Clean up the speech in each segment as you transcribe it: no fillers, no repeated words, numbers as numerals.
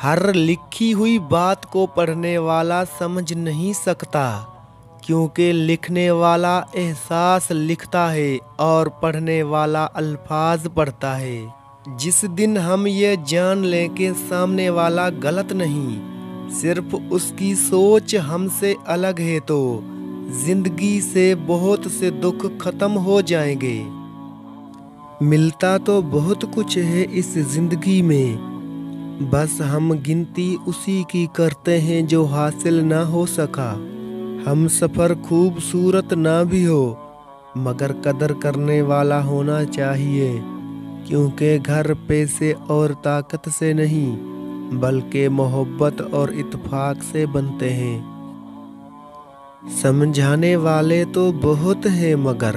ہر لکھی ہوئی بات کو پڑھنے والا سمجھ نہیں سکتا، کیونکہ لکھنے والا احساس لکھتا ہے اور پڑھنے والا الفاظ پڑھتا ہے۔ جس دن ہم یہ جان لیں کہ سامنے والا غلط نہیں، صرف اس کی سوچ ہم سے الگ ہے، تو زندگی سے بہت سے دکھ ختم ہو جائیں گے۔ ملتا تو بہت کچھ ہے اس زندگی میں، بس ہم گنتی اسی کی کرتے ہیں جو حاصل نہ ہو سکا۔ ہم سفر خوبصورت نہ بھی ہو، مگر قدر کرنے والا ہونا چاہیے، کیونکہ گھر پیسے اور طاقت سے نہیں بلکہ محبت اور اتفاق سے بنتے ہیں۔ سمجھانے والے تو بہت ہیں، مگر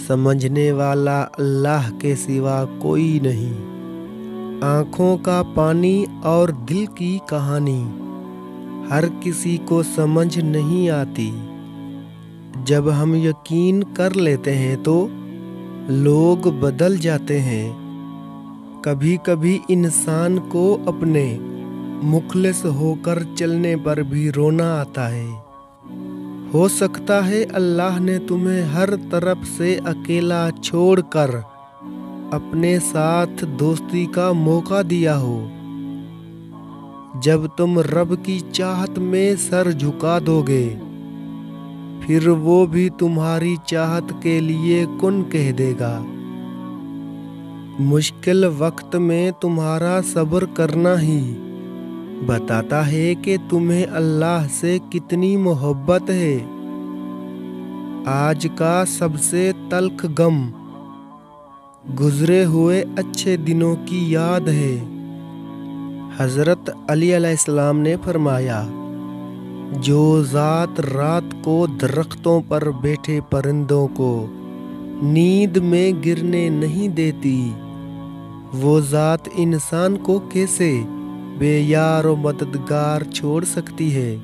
سمجھنے والا اللہ کے سوا کوئی نہیں۔ آنکھوں کا پانی اور دل کی کہانی ہر کسی کو سمجھ نہیں آتی۔ جب ہم یقین کر لیتے ہیں تو لوگ بدل جاتے ہیں۔ کبھی کبھی انسان کو اپنے مخلص ہو کر چلنے پر بھی رونا آتا ہے۔ ہو سکتا ہے اللہ نے تمہیں ہر طرف سے اکیلا چھوڑ کر اپنے ساتھ دوستی کا موقع دیا ہو۔ جب تم رب کی چاہت میں سر جھکا دو گے، پھر وہ بھی تمہاری چاہت کے لیے کن کہہ دے گا۔ مشکل وقت میں تمہارا صبر کرنا ہی بتاتا ہے کہ تمہیں اللہ سے کتنی محبت ہے۔ آج کا سب سے تلخ غم گزرے ہوئے اچھے دنوں کی یاد ہے۔ حضرت علی علیہ السلام نے فرمایا، جو ذات رات کو درختوں پر بیٹھے پرندوں کو نیند میں گرنے نہیں دیتی، وہ ذات انسان کو کیسے بے یار و مددگار چھوڑ سکتی ہے؟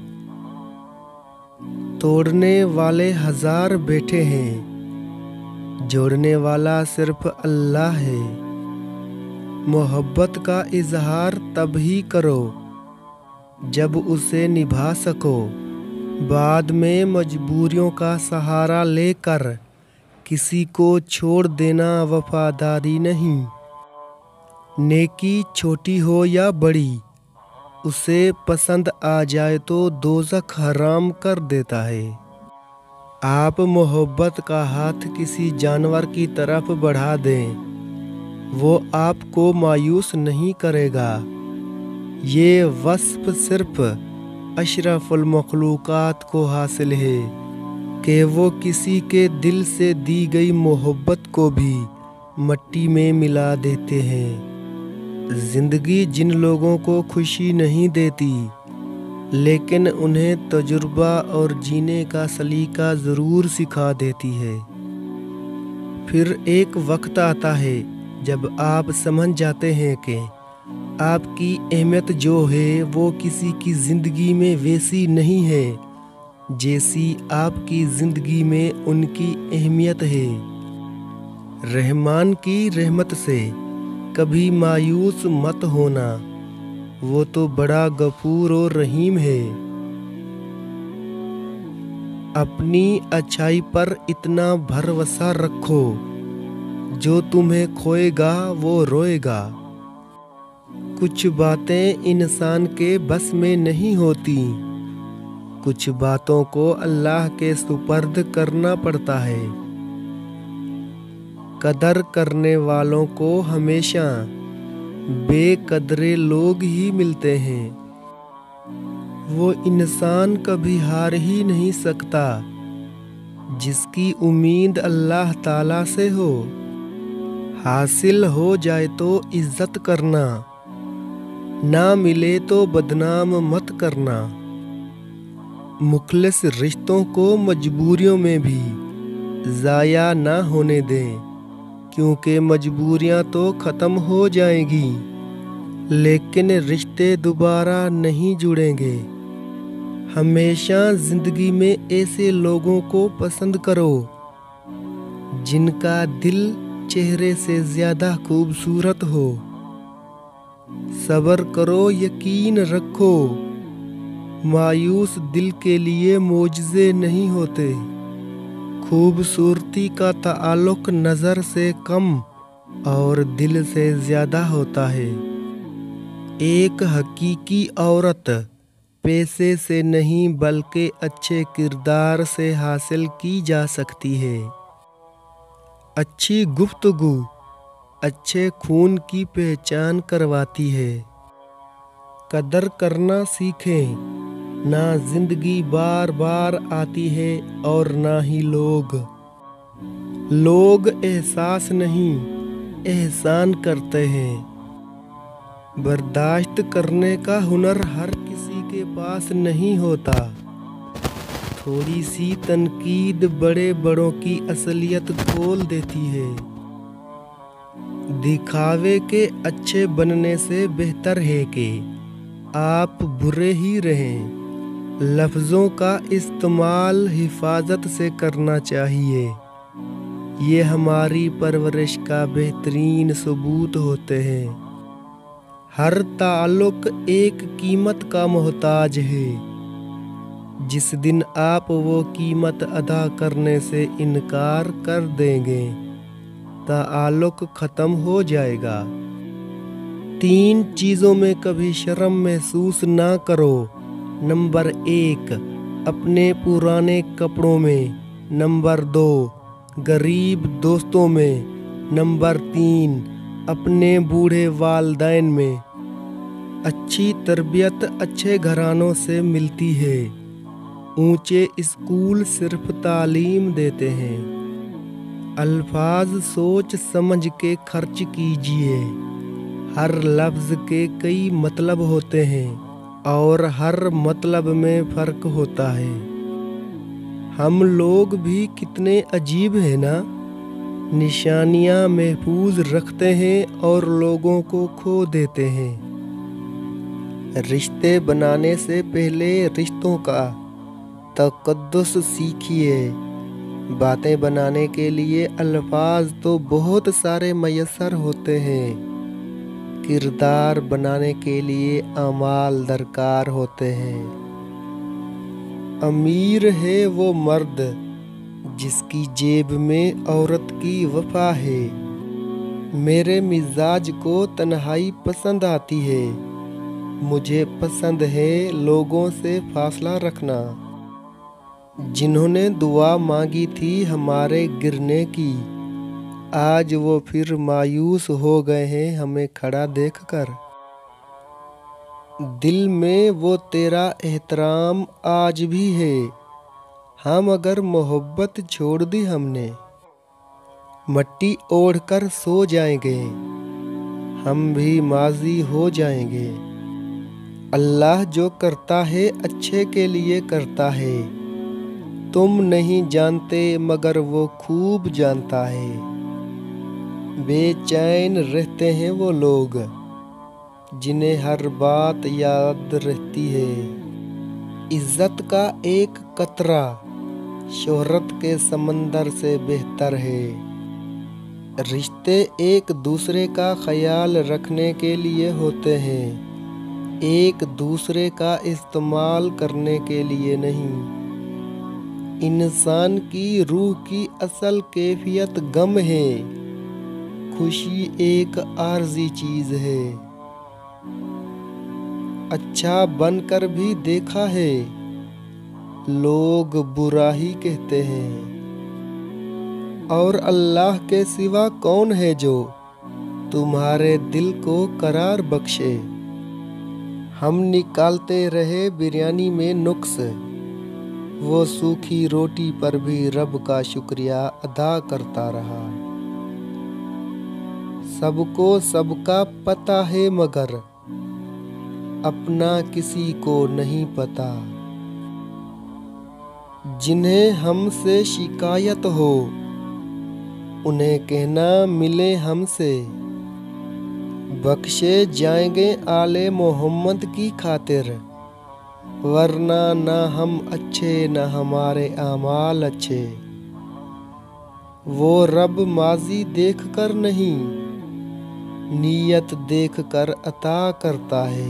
توڑنے والے ہزار بیٹھے ہیں، جوڑنے والا صرف اللہ ہے۔ محبت کا اظہار تب ہی کرو جب اسے نبھا سکو۔ بعد میں مجبوریوں کا سہارا لے کر کسی کو چھوڑ دینا وفاداری نہیں۔ نیکی چھوٹی ہو یا بڑی، اسے پسند آ جائے تو دوزخ حرام کر دیتا ہے۔ آپ محبت کا ہاتھ کسی جانور کی طرف بڑھا دیں، وہ آپ کو مایوس نہیں کرے گا۔ یہ وصف صرف اشرف المخلوقات کو حاصل ہے کہ وہ کسی کے دل سے دی گئی محبت کو بھی مٹی میں ملا دیتے ہیں۔ زندگی جن لوگوں کو خوشی نہیں دیتی، لیکن انہیں تجربہ اور جینے کا سلیقہ ضرور سکھا دیتی ہے۔ پھر ایک وقت آتا ہے جب آپ سمجھ جاتے ہیں کہ آپ کی اہمیت جو ہے وہ کسی کی زندگی میں ویسی نہیں ہے جیسی آپ کی زندگی میں ان کی اہمیت ہے۔ رحمان کی رحمت سے کبھی مایوس مت ہونا، وہ تو بڑا غفور و رحیم ہے۔ اپنی اچھائی پر اتنا بھروسہ رکھو، جو تمہیں کھوئے گا وہ روئے گا۔ کچھ باتیں انسان کے بس میں نہیں ہوتی، کچھ باتوں کو اللہ کے سپرد کرنا پڑتا ہے۔ قدر کرنے والوں کو ہمیشہ بے قدرے لوگ ہی ملتے ہیں۔ وہ انسان کبھی ہار ہی نہیں سکتا جس کی امید اللہ تعالیٰ سے ہو۔ حاصل ہو جائے تو عزت کرنا، نہ ملے تو بدنام مت کرنا۔ مخلص رشتوں کو مجبوریوں میں بھی ضائع نہ ہونے دیں، کیونکہ مجبوریاں تو ختم ہو جائیں گی لیکن رشتے دوبارہ نہیں جڑیں گے۔ ہمیشہ زندگی میں ایسے لوگوں کو پسند کرو جن کا دل چہرے سے زیادہ خوبصورت ہو۔ صبر کرو، یقین رکھو، مایوس دل کے لیے معجزے نہیں ہوتے۔ خوبصورتی کا تعلق نظر سے کم اور دل سے زیادہ ہوتا ہے۔ ایک حقیقی عورت پیسے سے نہیں بلکہ اچھے کردار سے حاصل کی جا سکتی ہے۔ اچھی گفتگو اچھے خون کی پہچان کرواتی ہے۔ قدر کرنا سیکھیں، نہ زندگی بار بار آتی ہے اور نہ ہی لوگ احساس نہیں احسان کرتے ہیں۔ برداشت کرنے کا ہنر ہر کسی کے پاس نہیں ہوتا۔ تھوڑی سی تنقید بڑے بڑوں کی اصلیت کھول دیتی ہے۔ دکھاوے کے اچھے بننے سے بہتر ہے کہ آپ برے ہی رہیں۔ لفظوں کا استعمال حفاظت سے کرنا چاہیے، یہ ہماری پرورش کا بہترین ثبوت ہوتے ہیں۔ ہر تعلق ایک قیمت کا محتاج ہے۔ جس دن آپ وہ قیمت ادا کرنے سے انکار کر دیں گے، تعلق ختم ہو جائے گا۔ 3 چیزوں میں کبھی شرم محسوس نہ کرو۔ نمبر 1، اپنے پرانے کپڑوں میں۔ نمبر 2، غریب دوستوں میں۔ نمبر 3، اپنے بوڑھے والدین میں۔ اچھی تربیت اچھے گھرانوں سے ملتی ہے۔ اونچے اسکول صرف تعلیم دیتے ہیں۔ الفاظ سوچ سمجھ کے خرچ کیجیے۔ ہر لفظ کے کئی مطلب ہوتے ہیں اور ہر مطلب میں فرق ہوتا ہے۔ ہم لوگ بھی کتنے عجیب ہیں نا، نشانیاں محفوظ رکھتے ہیں اور لوگوں کو کھو دیتے ہیں۔ رشتے بنانے سے پہلے رشتوں کا تقدس سیکھیے۔ باتیں بنانے کے لیے الفاظ تو بہت سارے میسر ہوتے ہیں، کردار بنانے کے لیے اعمال درکار ہوتے ہیں۔ امیر ہے وہ مرد جس کی جیب میں عورت کی وفا ہے۔ میرے مزاج کو تنہائی پسند آتی ہے، مجھے پسند ہے لوگوں سے فاصلہ رکھنا۔ جنہوں نے دعا مانگی تھی ہمارے گرنے کی، آج وہ پھر مایوس ہو گئے ہیں ہمیں کھڑا دیکھ کر۔ دل میں وہ تیرا احترام آج بھی ہے، ہم اگر محبت چھوڑ دی ہم نے، مٹی اوڑھ کر سو جائیں گے، ہم بھی ماضی ہو جائیں گے۔ اللہ جو کرتا ہے اچھے کے لیے کرتا ہے، تم نہیں جانتے مگر وہ خوب جانتا ہے۔ بے چین رہتے ہیں وہ لوگ جنہیں ہر بات یاد رہتی ہے۔ عزت کا ایک قطرہ شہرت کے سمندر سے بہتر ہے۔ رشتے ایک دوسرے کا خیال رکھنے کے لیے ہوتے ہیں، ایک دوسرے کا استعمال کرنے کے لیے نہیں۔ انسان کی روح کی اصل کیفیت غم ہے، خوشی ایک عارضی چیز ہے۔ اچھا بن کر بھی دیکھا ہے، لوگ برا ہی کہتے ہیں۔ اور اللہ کے سوا کون ہے جو تمہارے دل کو قرار بخشے؟ ہم نکالتے رہے بریانی میں نقص، وہ سوکھی روٹی پر بھی رب کا شکریہ ادا کرتا رہا۔ سب کو سب کا پتہ ہے مگر اپنا کسی کو نہیں پتا۔ جنہیں ہم سے شکایت ہو انہیں کہنا ملے ہم سے، بخشے جائیں گے آل محمد کی خاطر، ورنہ نہ ہم اچھے نہ ہمارے اعمال اچھے۔ وہ رب ماضی دیکھ کر نہیں نیت دیکھ کر عطا کرتا ہے۔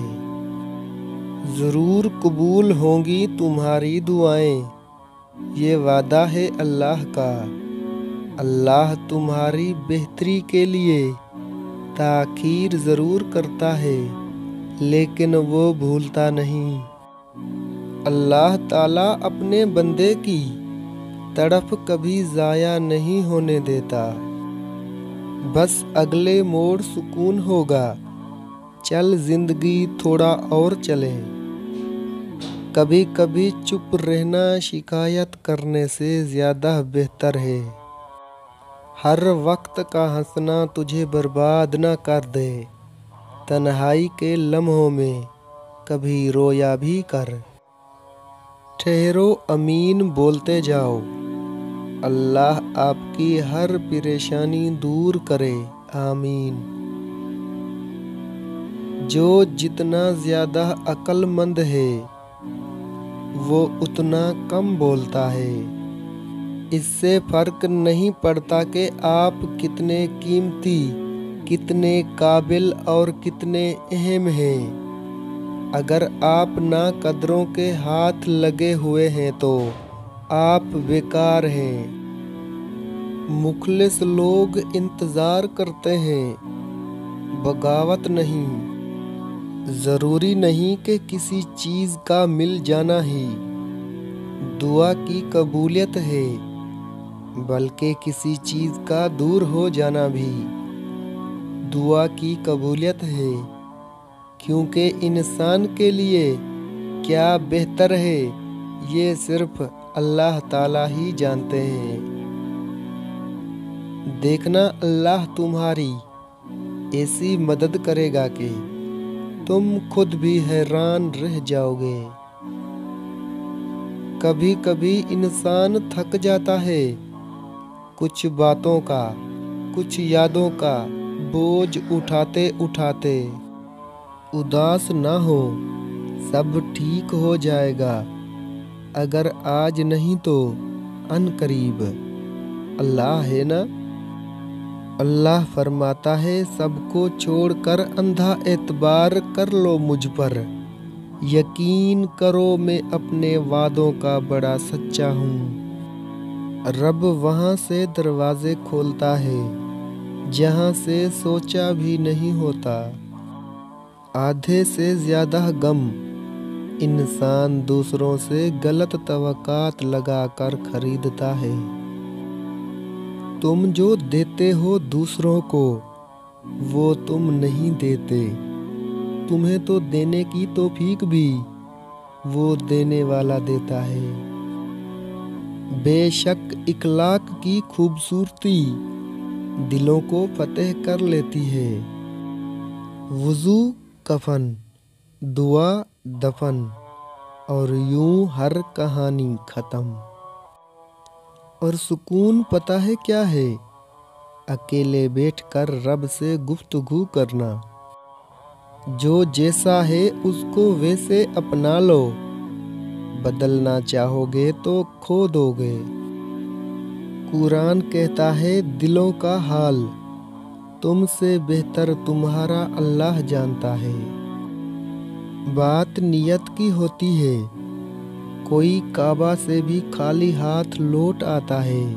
ضرور قبول ہوں گی تمہاری دعائیں، یہ وعدہ ہے اللہ کا۔ اللہ تمہاری بہتری کے لیے تاخیر ضرور کرتا ہے، لیکن وہ بھولتا نہیں۔ اللہ تعالیٰ اپنے بندے کی تڑپ کبھی ضائع نہیں ہونے دیتا۔ بس اگلے موڑ سکون ہوگا، چل زندگی تھوڑا اور چلے۔ کبھی کبھی چپ رہنا شکایت کرنے سے زیادہ بہتر ہے۔ ہر وقت کا ہنسنا تجھے برباد نہ کر دے، تنہائی کے لمحوں میں کبھی رویا بھی کر۔ ٹھہرو امین بولتے جاؤ، اللہ آپ کی ہر پریشانی دور کرے، آمین۔ جو جتنا زیادہ عقل مند ہے وہ اتنا کم بولتا ہے۔ اس سے فرق نہیں پڑتا کہ آپ کتنے قیمتی، کتنے قابل اور کتنے اہم ہیں۔ اگر آپ ناقدروں کے ہاتھ لگے ہوئے ہیں تو آپ بیکار ہیں۔ مخلص لوگ انتظار کرتے ہیں، بغاوت نہیں۔ ضروری نہیں کہ کسی چیز کا مل جانا ہی دعا کی قبولیت ہے، بلکہ کسی چیز کا دور ہو جانا بھی دعا کی قبولیت ہے۔ کیونکہ انسان کے لیے کیا بہتر ہے یہ صرف اللہ تعالیٰ ہی جانتے ہیں۔ دیکھنا اللہ تمہاری ایسی مدد کرے گا کہ تم خود بھی حیران رہ جاؤ گے۔ کبھی کبھی انسان تھک جاتا ہے، کچھ باتوں کا، کچھ یادوں کا بوجھ اٹھاتے اٹھاتے۔ اداس نہ ہو، سب ٹھیک ہو جائے گا، اگر آج نہیں تو عن قریب۔ اللہ ہے نا؟ اللہ فرماتا ہے سب کو چھوڑ کر اندھا اعتبار کر لو مجھ پر، یقین کرو میں اپنے وعدوں کا بڑا سچا ہوں۔ رب وہاں سے دروازے کھولتا ہے جہاں سے سوچا بھی نہیں ہوتا۔ آدھے سے زیادہ غم انسان دوسروں سے غلط توقعات لگا کر خریدتا ہے۔ تم جو دیتے ہو دوسروں کو وہ تم نہیں دیتے، تمہیں تو دینے کی توفیق بھی وہ دینے والا دیتا ہے۔ بے شک اخلاق کی خوبصورتی دلوں کو فتح کر لیتی ہے۔ وضو کفن، دعا دفن، اور یوں ہر کہانی ختم۔ اور سکون پتہ ہے کیا ہے؟ اکیلے بیٹھ کر رب سے گفتگو کرنا۔ جو جیسا ہے اس کو ویسے اپنا لو، بدلنا چاہو گے تو کھو دو گے۔ قرآن کہتا ہے دلوں کا حال تم سے بہتر تمہارا اللہ جانتا ہے۔ بات نیت کی ہوتی ہے، کوئی کعبہ سے بھی خالی ہاتھ لوٹ آتا ہے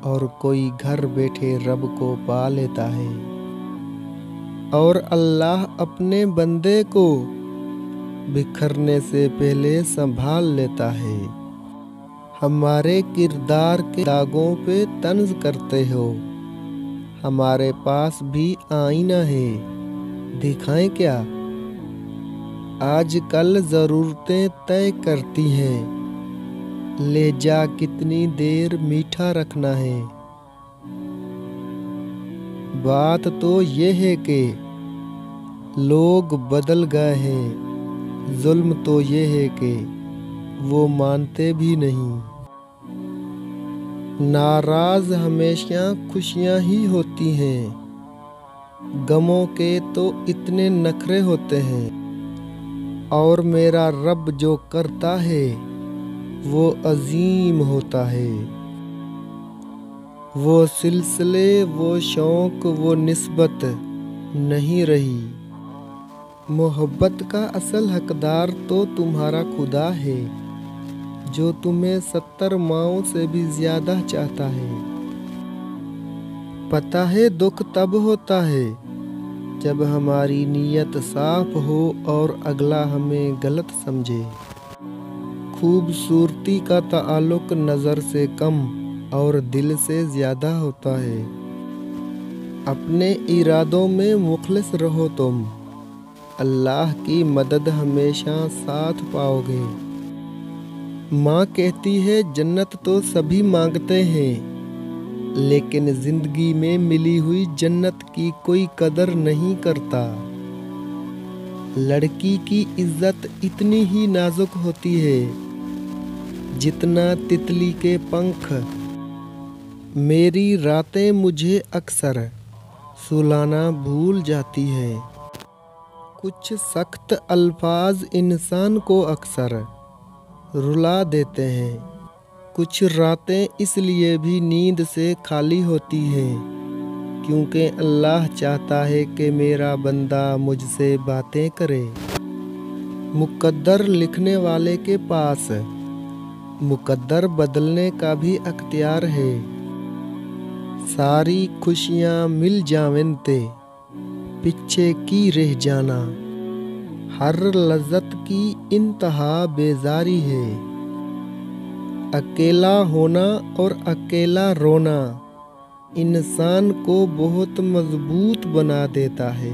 اور کوئی گھر بیٹھے رب کو پا لیتا ہے۔ اور اللہ اپنے بندے کو بکھرنے سے پہلے سنبھال لیتا ہے۔ ہمارے کردار کے داغوں پہ طنز کرتے ہو، ہمارے پاس بھی آئینہ ہے، دکھائیں کیا؟ آج کل ضرورتیں طے کرتی ہیں، لہجہ کتنی دیر میٹھا رکھنا ہے۔ بات تو یہ ہے کہ لوگ بدل گئے ہیں، ظلم تو یہ ہے کہ وہ مانتے بھی نہیں۔ ناراض ہمیشہ خوشیاں ہی ہوتی ہیں، غموں کے تو اتنے نخرے ہوتے ہیں۔ اور میرا رب جو کرتا ہے وہ عظیم ہوتا ہے۔ وہ سلسلے، وہ شوق، وہ نسبت، نہیں رہی۔ محبت کا اصل حقدار تو تمہارا خدا ہے، جو تمہیں 70 ماؤں سے بھی زیادہ چاہتا ہے۔ پتہ ہے دکھ تب ہوتا ہے جب ہماری نیت صاف ہو اور اگلا ہمیں غلط سمجھے۔ خوبصورتی کا تعلق نظر سے کم اور دل سے زیادہ ہوتا ہے۔ اپنے ارادوں میں مخلص رہو، تم اللہ کی مدد ہمیشہ ساتھ پاؤ گے۔ ماں کہتی ہے جنت تو سبھی مانگتے ہیں، لیکن زندگی میں ملی ہوئی جنت کی کوئی قدر نہیں کرتا۔ لڑکی کی عزت اتنی ہی نازک ہوتی ہے جتنا تتلی کے پنکھ۔ میری راتیں مجھے اکثر سلانا بھول جاتی ہیں۔ کچھ سخت الفاظ انسان کو اکثر رلا دیتے ہیں۔ کچھ راتیں اس لیے بھی نیند سے خالی ہوتی ہیں کیونکہ اللہ چاہتا ہے کہ میرا بندہ مجھ سے باتیں کرے۔ مقدر لکھنے والے کے پاس مقدر بدلنے کا بھی اختیار ہے۔ ساری خوشیاں مل جاویں تے پیچھے کی رہ جانا، ہر لذت کی انتہا بیزاری ہے۔ اکیلا ہونا اور اکیلا رونا انسان کو بہت مضبوط بنا دیتا ہے۔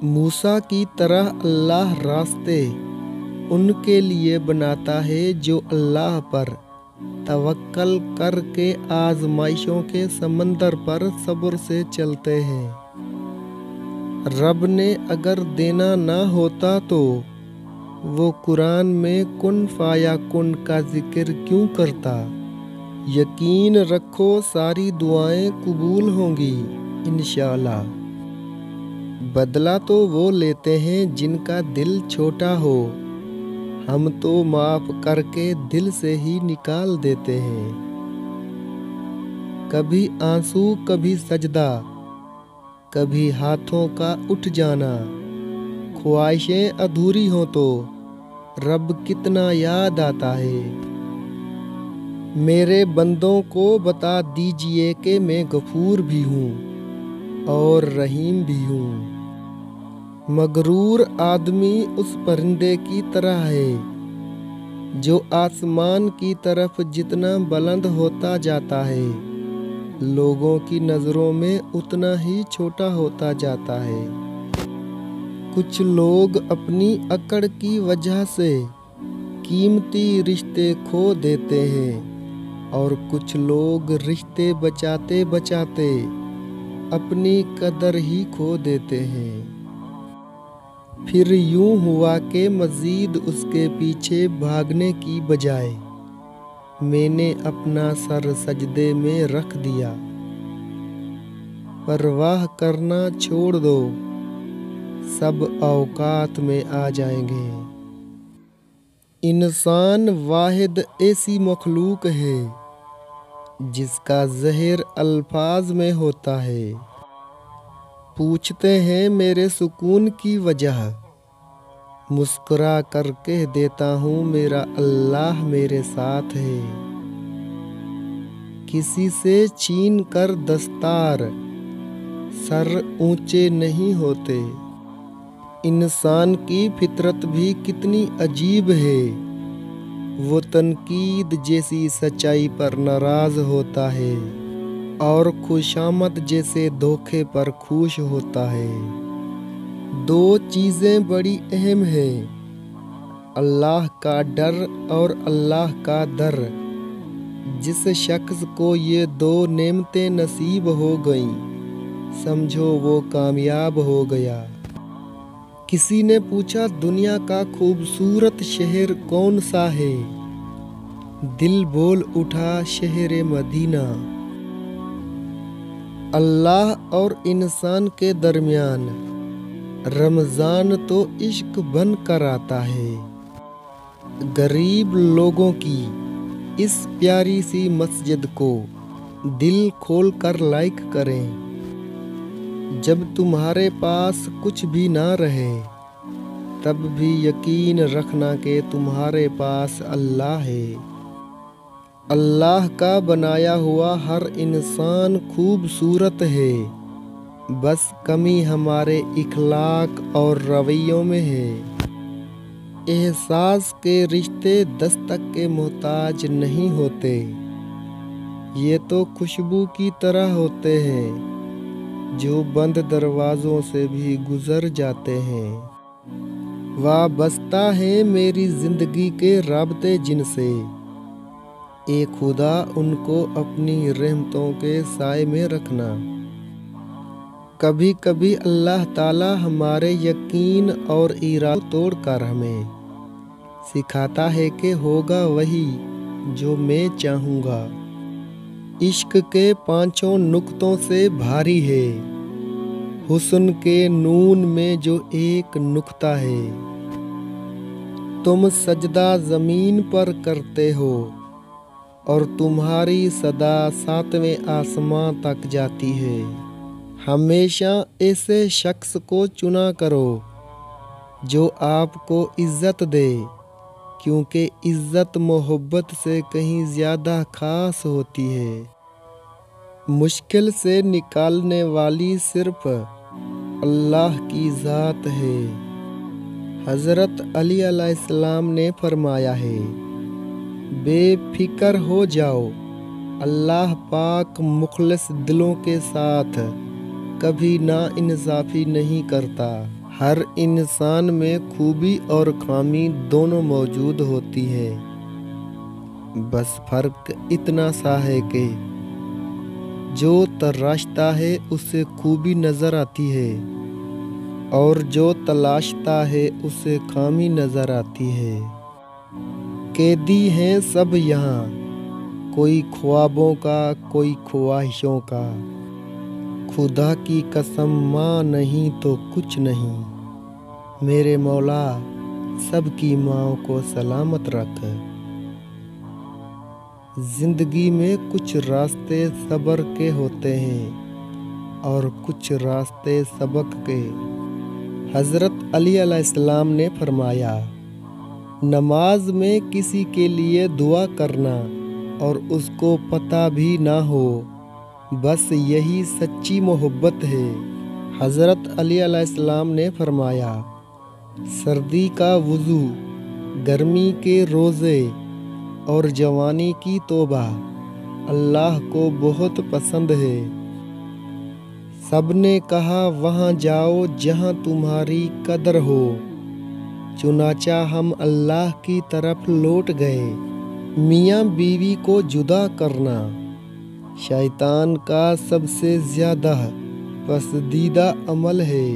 موسیٰ کی طرح اللہ راستے ان کے لیے بناتا ہے جو اللہ پر توکل کر کے آزمائشوں کے سمندر پر صبر سے چلتے ہیں۔ رب نے اگر دینا نہ ہوتا تو وہ قرآن میں کن فیکون کا ذکر کیوں کرتا؟ یقین رکھو ساری دعائیں قبول ہوں گی انشاءاللہ۔ بدلہ تو وہ لیتے ہیں جن کا دل چھوٹا ہو، ہم تو معاف کر کے دل سے ہی نکال دیتے ہیں۔ کبھی آنسو کبھی سجدہ، کبھی ہاتھوں کا اٹھ جانا۔ خواہشیں ادھوری ہوں تو رب کتنا یاد آتا ہے۔ میرے بندوں کو بتا دیجئے کہ میں غفور بھی ہوں اور رحیم بھی ہوں۔ مغرور آدمی اس پرندے کی طرح ہے جو آسمان کی طرف جتنا بلند ہوتا جاتا ہے، لوگوں کی نظروں میں اتنا ہی چھوٹا ہوتا جاتا ہے۔ کچھ لوگ اپنی اکڑ کی وجہ سے قیمتی رشتے کھو دیتے ہیں اور کچھ لوگ رشتے بچاتے بچاتے اپنی قدر ہی کھو دیتے ہیں۔ پھر یوں ہوا کہ مزید اس کے پیچھے بھاگنے کی بجائے میں نے اپنا سر سجدے میں رکھ دیا۔ پرواہ کرنا چھوڑ دو، سب اوقات میں آ جائیں گے۔ انسان واحد ایسی مخلوق ہے جس کا ظہر الفاظ میں ہوتا ہے۔ پوچھتے ہیں میرے سکون کی وجہ، مسکرا کر کہہ دیتا ہوں میرا اللہ میرے ساتھ ہے۔ کسی سے چھین کر دستار سر اونچے نہیں ہوتے۔ انسان کی فطرت بھی کتنی عجیب ہے، وہ تنقید جیسی سچائی پر ناراض ہوتا ہے اور خوشامد جیسے دھوکے پر خوش ہوتا ہے۔ دو چیزیں بڑی اہم ہیں، اللہ کا ڈر اور اللہ کا در۔ جس شخص کو یہ دو نعمتیں نصیب ہو گئیں، سمجھو وہ کامیاب ہو گیا۔ کسی نے پوچھا دنیا کا خوبصورت شہر کون سا ہے؟ دل بول اٹھا شہر مدینہ۔ اللہ اور انسان کے درمیان رمضان تو عشق بن کر آتا ہے۔ غریب لوگوں کی اس پیاری سی مسجد کو دل کھول کر لائک کریں۔ جب تمہارے پاس کچھ بھی نہ رہے تب بھی یقین رکھنا کہ تمہارے پاس اللہ ہے۔ اللہ کا بنایا ہوا ہر انسان خوبصورت ہے، بس کمی ہمارے اخلاق اور رویوں میں ہے۔ احساس کے رشتے دستک کے محتاج نہیں ہوتے، یہ تو خوشبو کی طرح ہوتے ہیں جو بند دروازوں سے بھی گزر جاتے ہیں۔ وابستہ ہے میری زندگی کے رابطے جن سے، اے خدا ان کو اپنی رحمتوں کے سائے میں رکھنا۔ کبھی کبھی اللہ تعالی ہمارے یقین اور ارادے توڑ کر ہمیں سکھاتا ہے کہ ہوگا وہی جو میں چاہوں گا۔ عشق کے پانچوں نقطوں سے بھاری ہے حسن کے نون میں جو ایک نقطہ ہے۔ تم سجدہ زمین پر کرتے ہو اور تمہاری صدا ساتویں آسمان تک جاتی ہے۔ ہمیشہ ایسے شخص کو چنا کرو جو آپ کو عزت دے، کیونکہ عزت محبت سے کہیں زیادہ خاص ہوتی ہے۔ مشکل سے نکالنے والی صرف اللہ کی ذات ہے۔ حضرت علی علیہ السلام نے فرمایا ہے، بے فکر ہو جاؤ، اللہ پاک مخلص دلوں کے ساتھ کبھی ناانصافی نہیں کرتا۔ ہر انسان میں خوبی اور خامی دونوں موجود ہوتی ہے، بس فرق اتنا سا ہے کہ جو تراشتا ہے اسے خوبی نظر آتی ہے اور جو تلاشتا ہے اسے خامی نظر آتی ہے۔ قیدی ہیں سب یہاں، کوئی خوابوں کا کوئی خواہشوں کا، خدا کی قسم ماں نہیں تو کچھ نہیں، میرے مولا سب کی ماں کو سلامت رکھ۔ زندگی میں کچھ راستے صبر کے ہوتے ہیں اور کچھ راستے سبق کے۔ حضرت علی علیہ السلام نے فرمایا، نماز میں کسی کے لیے دعا کرنا اور اس کو پتہ بھی نہ ہو، بس یہی سچی محبت ہے۔ حضرت علی علیہ السلام نے فرمایا، سردی کا وضو، گرمی کے روزے اور جوانی کی توبہ اللہ کو بہت پسند ہے۔ سب نے کہا وہاں جاؤ جہاں تمہاری قدر ہو، چنانچہ ہم اللہ کی طرف لوٹ گئے۔ میاں بیوی کو جدا کرنا شیطان کا سب سے زیادہ پسندیدہ عمل ہے۔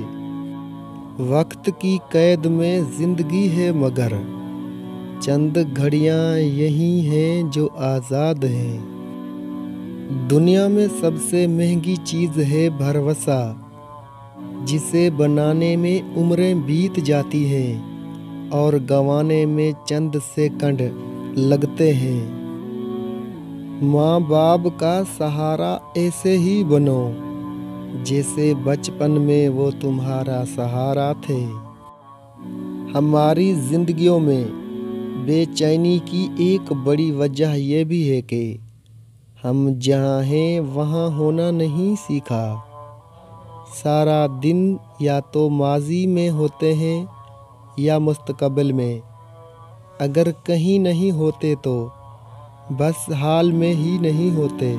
وقت کی قید میں زندگی ہے مگر چند گھڑیاں یہی ہیں جو آزاد ہیں۔ دنیا میں سب سے مہنگی چیز ہے بھروسہ، جسے بنانے میں عمریں بیت جاتی ہیں اور گنوانے میں چند سیکنڈ لگتے ہیں۔ ماں باپ کا سہارا ایسے ہی بنو جیسے بچپن میں وہ تمہارا سہارا تھے۔ ہماری زندگیوں میں بے چینی کی ایک بڑی وجہ یہ بھی ہے کہ ہم جہاں ہیں وہاں ہونا نہیں سیکھا۔ سارا دن یا تو ماضی میں ہوتے ہیں یا مستقبل میں، اگر کہیں نہیں ہوتے تو بس حال میں ہی نہیں ہوتے۔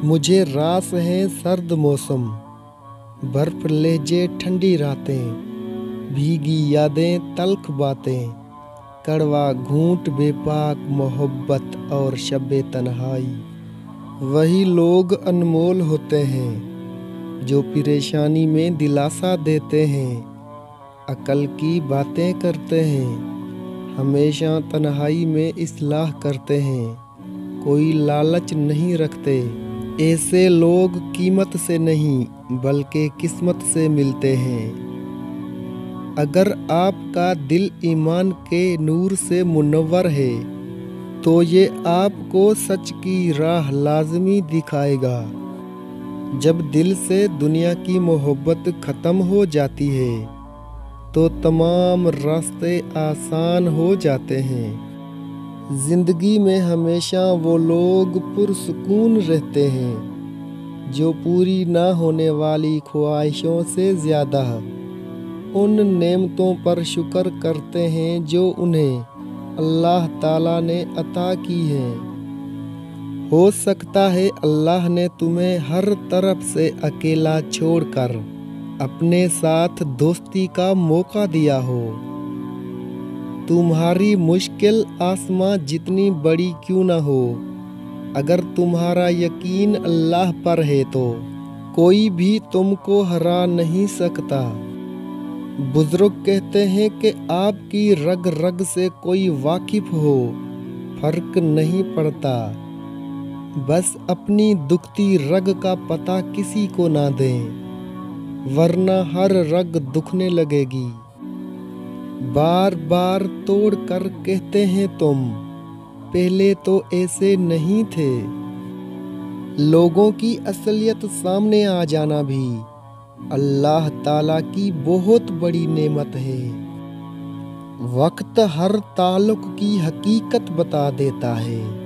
مجھے راس ہے سرد موسم، برف لہجے ٹھنڈی راتیں، بھیگی یادیں تلخ باتیں، کڑوا گھونٹ بے پاک محبت اور شب تنہائی۔ وہی لوگ انمول ہوتے ہیں جو پریشانی میں دلاسا دیتے ہیں، عقل کی باتیں کرتے ہیں، ہمیشہ تنہائی میں اصلاح کرتے ہیں، کوئی لالچ نہیں رکھتے۔ ایسے لوگ قیمت سے نہیں بلکہ قسمت سے ملتے ہیں۔ اگر آپ کا دل ایمان کے نور سے منور ہے تو یہ آپ کو سچ کی راہ لازمی دکھائے گا۔ جب دل سے دنیا کی محبت ختم ہو جاتی ہے تو تمام راستے آسان ہو جاتے ہیں۔ زندگی میں ہمیشہ وہ لوگ پرسکون رہتے ہیں جو پوری نہ ہونے والی خواہشوں سے زیادہ ان نعمتوں پر شکر کرتے ہیں جو انہیں اللہ تعالیٰ نے عطا کی ہیں۔ ہو سکتا ہے اللہ نے تمہیں ہر طرف سے اکیلا چھوڑ کر اپنے ساتھ دوستی کا موقع دیا ہو۔ تمہاری مشکل آسماں جتنی بڑی کیوں نہ ہو، اگر تمہارا یقین اللہ پر ہے تو کوئی بھی تم کو ہرا نہیں سکتا۔ بزرگ کہتے ہیں کہ آپ کی رگ رگ سے کوئی واقف ہو، فرق نہیں پڑتا، بس اپنی دکھتی رگ کا پتہ کسی کو نہ دیں، ورنہ ہر رگ دکھنے لگے گی۔ بار بار توڑ کر کہتے ہیں تم، پہلے تو ایسے نہیں تھے۔ لوگوں کی اصلیت سامنے آ جانا بھی اللہ تعالیٰ کی بہت بڑی نعمت ہے۔ وقت ہر تعلق کی حقیقت بتا دیتا ہے۔